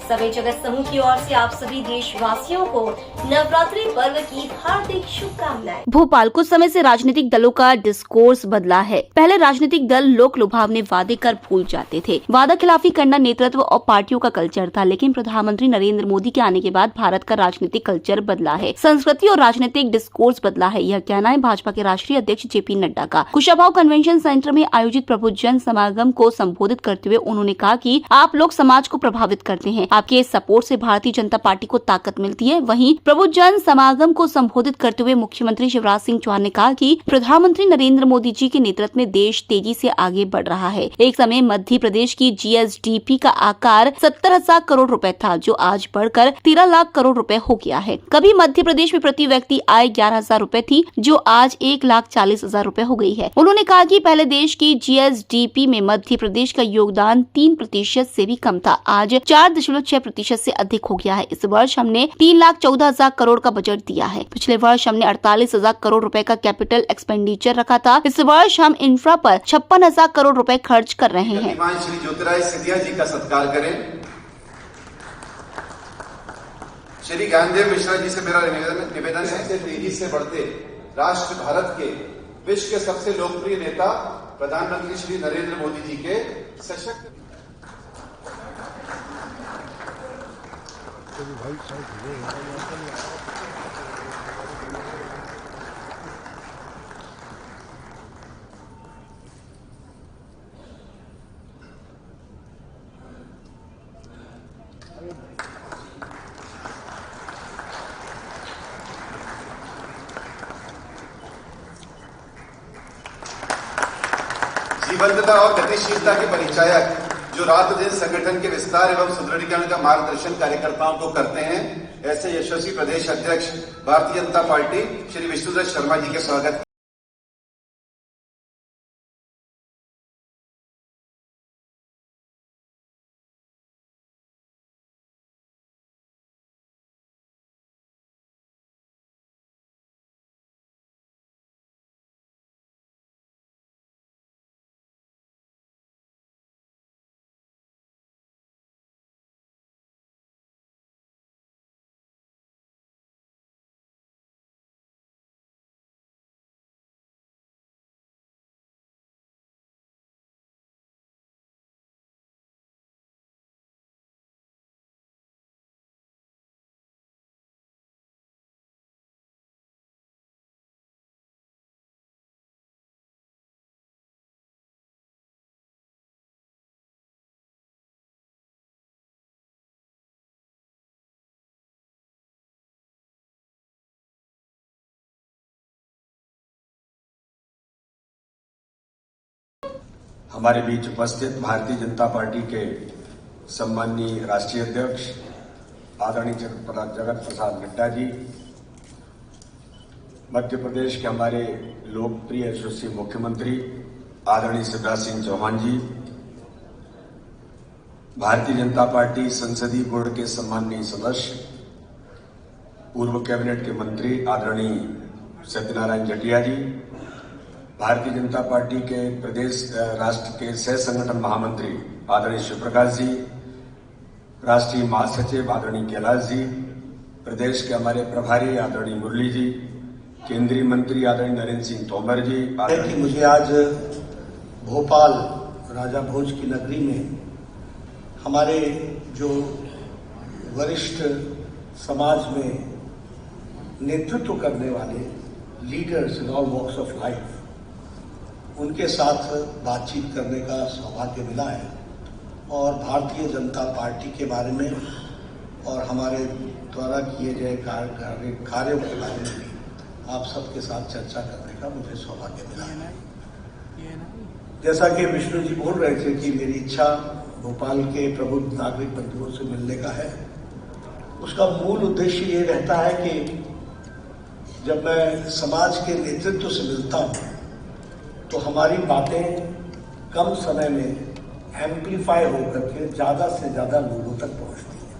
सभी जगत समूह की ओर से आप सभी देशवासियों को नवरात्रि पर्व की हार्दिक शुभकामनाएं। भोपाल कुछ समय से राजनीतिक दलों का डिस्कोर्स बदला है। पहले राजनीतिक दल लोक लुभावने वादे कर भूल जाते थे। वादा खिलाफी करना नेतृत्व और पार्टियों का कल्चर था, लेकिन प्रधानमंत्री नरेंद्र मोदी के आने के बाद भारत का राजनीतिक कल्चर बदला है, संस्कृति और राजनीतिक डिस्कोर्स बदला है। यह कहना है भाजपा के राष्ट्रीय अध्यक्ष जेपी नड्डा का। कुशाभाऊ कन्वेंशन सेंटर में आयोजित प्रबुद्धजन समागम को संबोधित करते हुए उन्होंने कहा कि आप लोग समाज को प्रभावित करते हैं, आपके सपोर्ट से भारतीय जनता पार्टी को ताकत मिलती है। वहीं प्रबुद्धजन समागम को संबोधित करते हुए मुख्यमंत्री शिवराज सिंह चौहान ने कहा कि प्रधानमंत्री नरेंद्र मोदी जी के नेतृत्व में देश तेजी से आगे बढ़ रहा है। एक समय मध्य प्रदेश की GSDP का आकार 70,000 करोड़ रुपए था, जो आज बढ़कर 13 लाख करोड़ रुपए हो गया है। कभी मध्य प्रदेश में प्रति व्यक्ति आय 11,000 रुपए थी, जो आज 1,40,000 रुपए हो गई है। उन्होंने कहा कि पहले देश की GSDP में मध्य प्रदेश का योगदान 3% से भी कम था, आज 4.6% से अधिक हो गया है। इस वर्ष हमने 3,14,000 करोड़ का बजट दिया है। पिछले वर्ष हमने 48,000 करोड़ रुपए का कैपिटल एक्सपेंडिचर रखा था। इस वर्ष हम इंफ्रा पर 56,000 करोड़ रुपए खर्च कर रहे हैं। श्री ज्योतिराय सिंधिया जी का सत्कार करें। श्री ज्ञानदेव मिश्रा जी से मेरा निवेदन है, सबसे तेजी से बढ़ते राष्ट्र भारत के विश्व के सबसे लोकप्रिय नेता प्रधानमंत्री श्री नरेंद्र मोदी जी के सशक्त जीवंतता और गतिशीलता के परिचायक जो रात दिन संगठन के विस्तार एवं सुदृढ़ीकरण का मार्गदर्शन कार्यकर्ताओं को करते हैं, ऐसे यशस्वी प्रदेश अध्यक्ष भारतीय जनता पार्टी श्री विष्णुदत्त शर्मा जी के स्वागत। हमारे बीच उपस्थित भारतीय जनता पार्टी के सम्माननीय राष्ट्रीय अध्यक्ष आदरणीय जगत प्रसाद नड्डा जी, मध्य प्रदेश के हमारे लोकप्रिय यशस्वी मुख्यमंत्री आदरणीय शिवराज सिंह चौहान जी, भारतीय जनता पार्टी संसदीय बोर्ड के सम्माननीय सदस्य पूर्व कैबिनेट के मंत्री आदरणीय सत्यनारायण जटिया जी, भारतीय जनता पार्टी के प्रदेश राष्ट्र के सह संगठन महामंत्री आदरणीय शिव प्रकाश जी, राष्ट्रीय महासचिव आदरणीय कैलाश जी, प्रदेश के हमारे प्रभारी आदरणीय मुरली जी, केंद्रीय मंत्री आदरणीय नरेंद्र सिंह तोमर जी। कि मुझे आज भोपाल राजा भोज की नगरी में हमारे जो वरिष्ठ समाज में नेतृत्व करने वाले leaders in all walks of life, उनके साथ बातचीत करने का सौभाग्य मिला है और भारतीय जनता पार्टी के बारे में और हमारे द्वारा किए गए कार्यों के बारे में भी आप सबके साथ चर्चा करने का मुझे सौभाग्य मिला है। जैसा कि विष्णु जी बोल रहे थे कि मेरी इच्छा भोपाल के प्रबुद्ध नागरिक बंधुओं से मिलने का है, उसका मूल उद्देश्य ये रहता है कि जब मैं समाज के नेतृत्व से मिलता हूँ तो हमारी बातें कम समय में एम्प्लीफाई होकर के ज्यादा से ज्यादा लोगों तक पहुंचती हैं,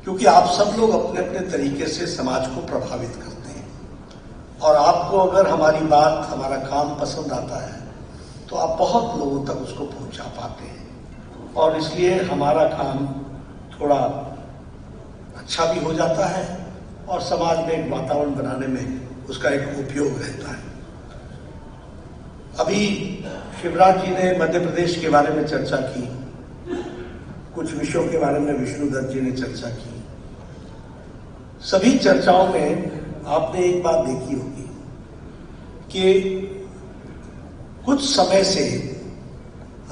क्योंकि आप सब लोग अपने अपने तरीके से समाज को प्रभावित करते हैं और आपको अगर हमारी बात, हमारा काम पसंद आता है तो आप बहुत लोगों तक उसको पहुंचा पाते हैं और इसलिए हमारा काम थोड़ा अच्छा भी हो जाता है और समाज में एक वातावरण बनाने में उसका एक उपयोग रहता है। अभी शिवराज जी ने मध्य प्रदेश के बारे में चर्चा की, कुछ विषयों के बारे में विष्णुदत्त जी ने चर्चा की। सभी चर्चाओं में आपने एक बात देखी होगी कि कुछ समय से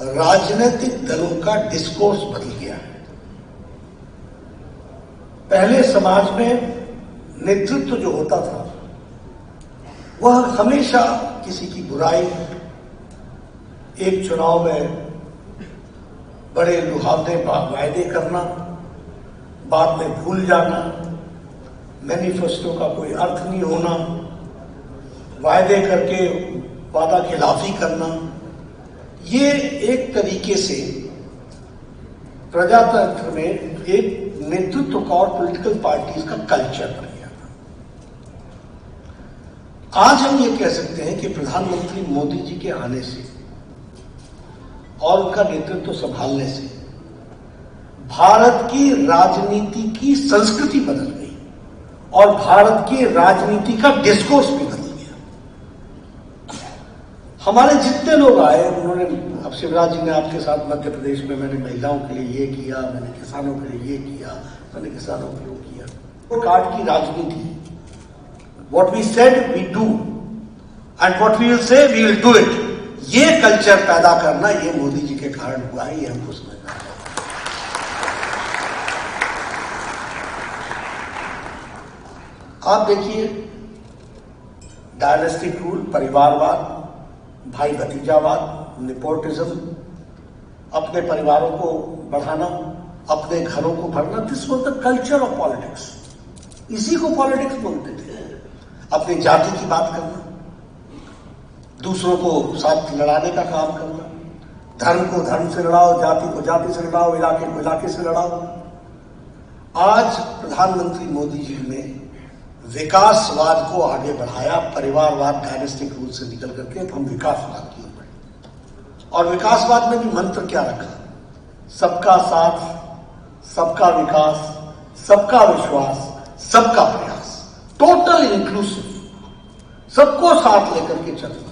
राजनीतिक दलों का डिस्कोर्स बदल गया है। पहले समाज में नेतृत्व जो होता था वह हमेशा किसी की बुराई, एक चुनाव में बड़े लुभावने वायदे करना, बाद में भूल जाना, मैनिफेस्टो का कोई अर्थ नहीं होना, वायदे करके वादा खिलाफी करना, ये एक तरीके से प्रजातंत्र में एक नेतृत्व का और पॉलिटिकल पार्टीज का कल्चर बन गया था। आज हम ये कह सकते हैं कि प्रधानमंत्री मोदी जी के आने से और उनका नेतृत्व संभालने से भारत की राजनीति की संस्कृति बदल गई और भारत की राजनीति का डिस्कोर्स भी बदल गया। हमारे जितने लोग आए उन्होंने, अब शिवराज जी ने आपके साथ मध्य प्रदेश में मैंने महिलाओं के लिए ये किया, मैंने किसानों के लिए ये किया, मैंने किसानों के लिए किया। तो कार्ड की राजनीति, what we said we do and what we will say we will do it, ये कल्चर पैदा करना ये मोदी जी के कारण हुआ है, ये हमको समझना है। आप देखिए, डायनेस्टिक रूल, परिवारवाद, भाई भतीजावाद, नेपोटिज्म, अपने परिवारों को बढ़ाना, अपने घरों को भरना, this was the culture of politics. इसी को पॉलिटिक्स बोलते थे। अपनी जाति की बात करना, दूसरों को साथ लड़ाने का काम करना, धर्म को धर्म से लड़ाओ, जाति को जाति से लड़ाओ, इलाके को इलाके से लड़ाओ। आज प्रधानमंत्री मोदी जी ने विकासवाद को आगे बढ़ाया, परिवारवाद, डायनेस्टिक रूल से निकल करके अब हम विकासवाद की ओर बढ़े। और विकासवाद में भी मंत्र क्या रखा? सबका साथ, सबका विकास, सबका विश्वास, सबका प्रयास, टोटल इंक्लूसिव, सबको साथ लेकर के चलना,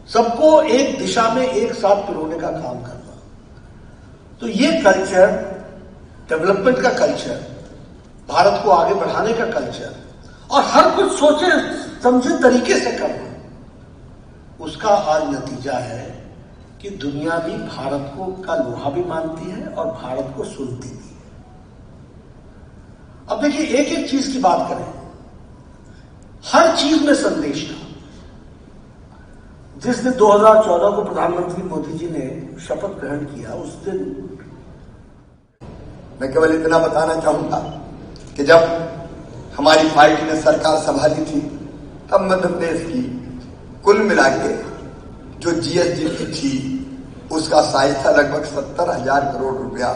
सबको एक दिशा में एक साथ पिरोने का काम करना। तो ये कल्चर, डेवलपमेंट का कल्चर, भारत को आगे बढ़ाने का कल्चर और हर कुछ सोचे समझे तरीके से करना, उसका आज नतीजा है कि दुनिया भी भारत को का लोहा भी मानती है और भारत को सुनती भी है। अब देखिए, एक एक चीज की बात करें, हर चीज में संदेश था। जिस दिन 2014 को प्रधानमंत्री मोदी जी ने शपथ ग्रहण किया, उस दिन मैं केवल इतना बताना चाहूंगा कि जब हमारी पार्टी ने सरकार संभाली थी तब मध्य प्रदेश की कुल मिला के जो जीएसडीपी थी उसका साइज था लगभग 70,000 करोड़ रुपया।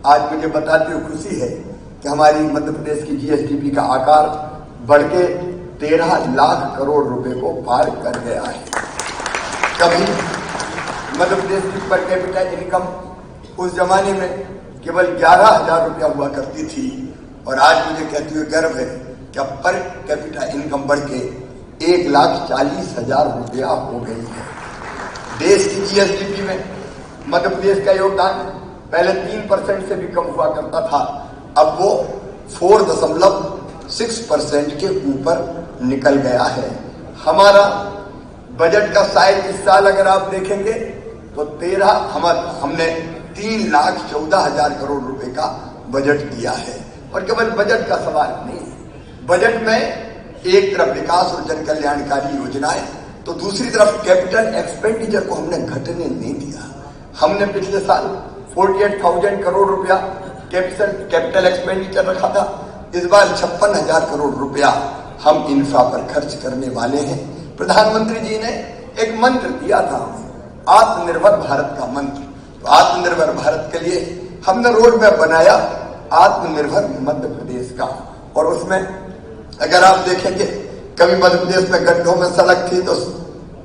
आज मुझे बताते हुए खुशी है कि हमारी मध्य प्रदेश की जीएसडीपी का आकार बढ़ के 13 लाख करोड़ रुपए को पार कर गया है। कभी मध्य प्रदेश की पर कैपिटा इनकम उस जमाने में केवल 11,000 रुपया हुआ करती थी और आज मुझे कहते हुए गर्व है कि अब पर कैपिटा इनकम बढ़ के 1,40,000 रुपया हो गई है। देश की जीएसडीपी में मध्य प्रदेश का योगदान पहले 3% से भी कम हुआ करता था, अब वो 4.6% के ऊपर निकल गया है। हमारा बजट का साइज इस साल अगर आप देखेंगे तो हमने 3,14,000 करोड़ रुपए का बजट दिया है। और केवल बजट का सवाल नहीं है, बजट में एक तरफ विकास और जन कल्याणकारी योजनाएं तो दूसरी तरफ कैपिटल एक्सपेंडिचर को हमने घटने नहीं दिया। हमने पिछले साल 48,000 करोड़ रुपया कैपिटल एक्सपेंडिचर रखा था, इस बार 56,000 करोड़ रुपया हम इंफ्रा पर खर्च करने वाले हैं। प्रधानमंत्री जी ने एक मंत्र दिया था हमें, आत्मनिर्भर भारत का मंत्र। तो आत्मनिर्भर भारत के लिए हमने रोड मैप बनाया आत्मनिर्भर मध्य प्रदेश का। और उसमें अगर आप देखेंगे, कभी मध्य प्रदेश में गड्ढों में सड़क थी तो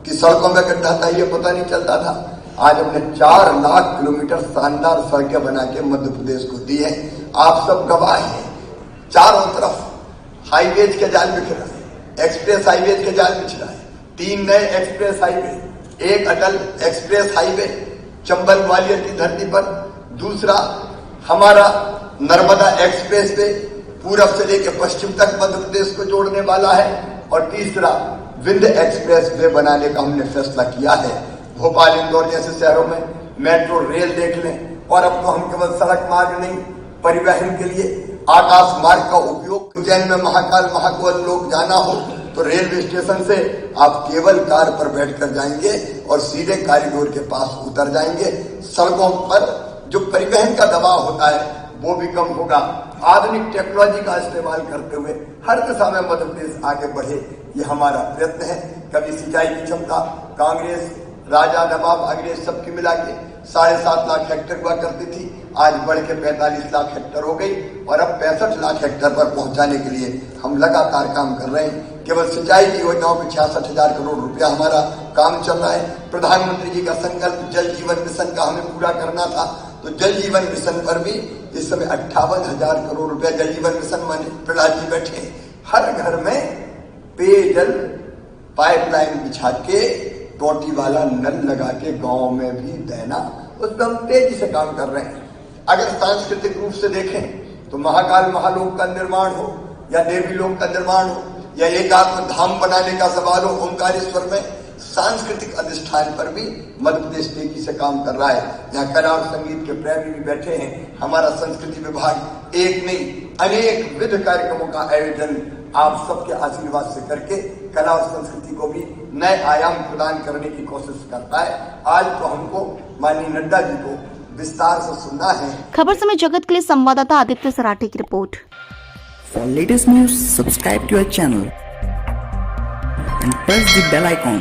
कि सड़कों में गड्ढा था ये पता नहीं चलता था, आज हमने 4 लाख किलोमीटर शानदार सड़कें बना के मध्य प्रदेश को दी है। आप सब गवाह हैं। चारों तरफ हाईवेज के जाल बिछ रहा है, एक्सप्रेस हाईवेज के जाल बिछ रहा है। 3 नए एक्सप्रेस हाईवे, एक अटल एक्सप्रेस हाईवे चंबल ग्वालियर की धरती पर, दूसरा हमारा नर्मदा एक्सप्रेस वे पूरब से लेकर पश्चिम तक मध्य प्रदेश को जोड़ने वाला है, और तीसरा विंध्य एक्सप्रेस वे बनाने का हमने फैसला किया है। भोपाल इंदौर जैसे शहरों में मेट्रो रेल देख लें, और अब तो हम केवल सड़क मार्ग नहीं, परिवहन के लिए आकाश मार्ग का उपयोग। उज्जैन में महाकाल महाकाल लोग जाना हो तो रेलवे स्टेशन से आप केवल कार पर बैठकर जाएंगे और सीधे कॉरिडोर के पास उतर जाएंगे। सड़कों पर जो परिवहन का दबाव होता है वो भी कम होगा। आधुनिक टेक्नोलॉजी का इस्तेमाल करते हुए हर दिशा में मध्य प्रदेश आगे बढ़े, ये हमारा प्रयत्न है। कभी सिंचाई की क्षमता कांग्रेस, राजा, नवाब, अंग्रेज सबकी मिला के 7.5 लाख हेक्टेयर हुआ करती थी, आज बढ़ के 45 लाख हेक्टेयर हो गई, और अब 65 लाख हेक्टेयर पर पहुंचाने के लिए हम लगातार काम कर रहे हैं। केवल सिंचाई की योजनाओं में 66,000 करोड़ रुपया हमारा काम चल रहा है। प्रधानमंत्री जी का संकल्प जल जीवन मिशन का हमें पूरा करना था, तो जल जीवन मिशन पर भी इस समय 58,000 करोड़ रुपया जल जीवन मिशन माने प्रहलाद जी बैठे। हर घर में पेयजल पाइपलाइन बिछा के टोटी वाला नल लगा के गांव में भी देना, उस पर हम तेजी से काम कर रहे हैं। अगर सांस्कृतिक रूप से देखें तो महाकाल महालोक का निर्माण हो या देवी लोक का निर्माण हो या एकात्म धाम बनाने का सवाल हो, ओंकारेश्वर में सांस्कृतिक अधिष्ठान पर भी मध्य प्रदेश तेजी से काम कर रहा है। यहाँ कला और संगीत के प्रेमी भी बैठे हैं। हमारा संस्कृति विभाग एक नहीं अनेक विध कार्यक्रमों का आयोजन आप सबके आशीर्वाद से करके कला और संस्कृति को भी नए आयाम प्रदान करने की कोशिश करता है। आज तो हमको माननीय नड्डा जी को विस्तार से सुनना है। खबर समय जगत के लिए संवाददाता आदित्य सराठे की report. For latest news, subscribe to our channel and press the bell icon.